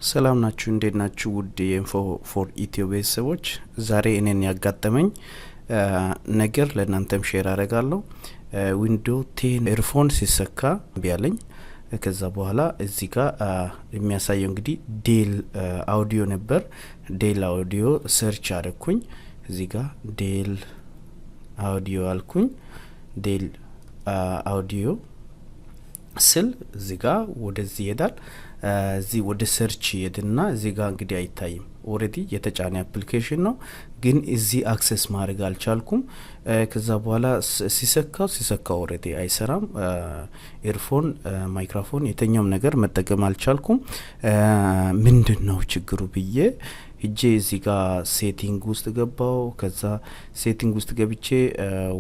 ሰላም ናችሁ እንዴት ናችሁ ውድ የኢንፎ ፎር ኢትዮ ቤተሰቦች ዛሬ እኔን ያጋጠመኝ ነገር ለእናንተም ሼር አደርጋለሁ ዊንዶ 10 ኤርፎን ሲሰካ ቢያለኝ ከዛ በኋላ እዚህ ጋር የሚያሳየው እንግዲህ ዴል አውዲዮ ነበር ዴል አውዲዮ ሰርች አደረኩኝ እዚህ ጋር ዴል አውዲዮ አልኩኝ ዴል አውዲዮ ስል እዚህ ጋር ወደዚህ ይሄዳል እዚህ ወደ ሰርች ይሄድና እዚህ ጋር እንግዲህ አይታይም ኦሬዲ የተጫነ አፕሊኬሽን ነው ግን እዚህ አክሰስ ማድረግ አልቻልኩም ከዛ በኋላ ሲሰካው ኦሬዲ አይሰራም ኤርፎን ማይክሮፎን የተኛም ነገር መጠቀም አልቻልኩም ምንድነው ችግሩ ብዬ እጄ እዚህ ጋር ሴቲንግ ውስጥ ገባው ከዛ ሴቲንግ ውስጥ ገብቼ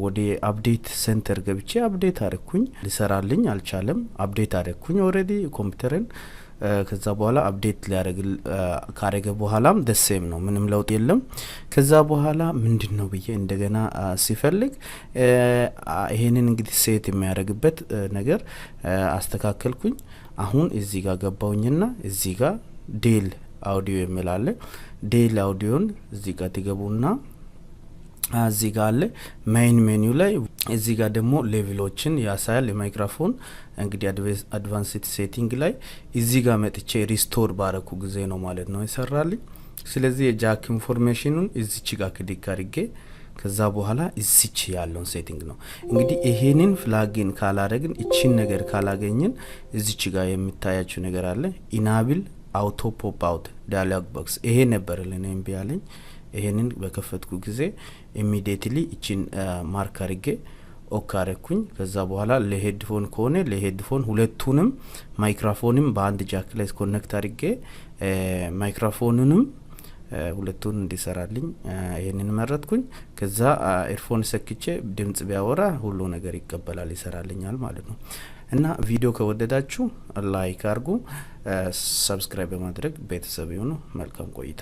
ወደ አፕዴት ሴንተር ገብቼ አፕዴት አደረኩኝ ሊሰራልኝ አልቻለም አፕዴት አደረኩኝ ኦሬዲ ኮምፒውተርን ከዛ በኋላ አፕዴት ሊያደርግ ካረገ በኋላም ደሴም ነው ምንም ለውጥ የለም ከዛ በኋላ ምንድነው ብዬ እንደገና ሲፈልግ ይሄንን እንግዲህ ሴት የሚያደርግበት ነገር አስተካከልኩኝ አሁን እዚህ ጋር ገባውኝና እዚህ ጋር ዴል አውዲዮ የሚላለ ዴል አውዲዮን እዚህ ጋር ትገቡና እዚህ ጋር አለ ሜን ሜኒው ላይ እዚህ ጋር ደግሞ ሌቭሎችን ያሳያል የማይክሮፎን እንግዲህ አድቫንስድ ሴቲንግ ላይ እዚህ ጋር መጥቼ ሪስቶር ባረኩ ጊዜ ነው ማለት ነው ይሰራልኝ ስለዚህ የጃክ ኢንፎርሜሽኑን እዚች ጋር ክሊክ አድርጌ ከዛ በኋላ እዚች ያለውን ሴቲንግ ነው እንግዲህ ይሄንን ፍላጊን ካላረግን እቺን ነገር ካላገኘን እዚች ጋር የሚታያችሁ ነገር አለ ኢናብል አውቶ ፖፕ አውት ዳያሎግ ቦክስ ይሄ ነበር ለኔም ቢያለኝ ይሄንን በከፈትኩ ጊዜ ኢሚዲየትሊ እቺን ማርክ አድርጌ ኦካረኩኝ ከዛ በኋላ ለሄድፎን ከሆነ ለሄድፎን ሁለቱንም ማይክሮፎንም በአንድ ጃክ ላይ ኮኔክት አድርጌ ማይክሮፎኑንም ሁለቱን እንዲሰራልኝ ይሄንን መረጥኩኝ ከዛ ኤርፎን ሰክቼ ድምጽ ቢያወራ ሁሉ ነገር ይቀበላል ይሰራልኛል ማለት ነው እና ቪዲዮ ከወደዳችሁ ላይክ አድርጉ ሰብስክራይብ በማድረግ ቤተሰብ ይሁኑ መልካም ቆይታ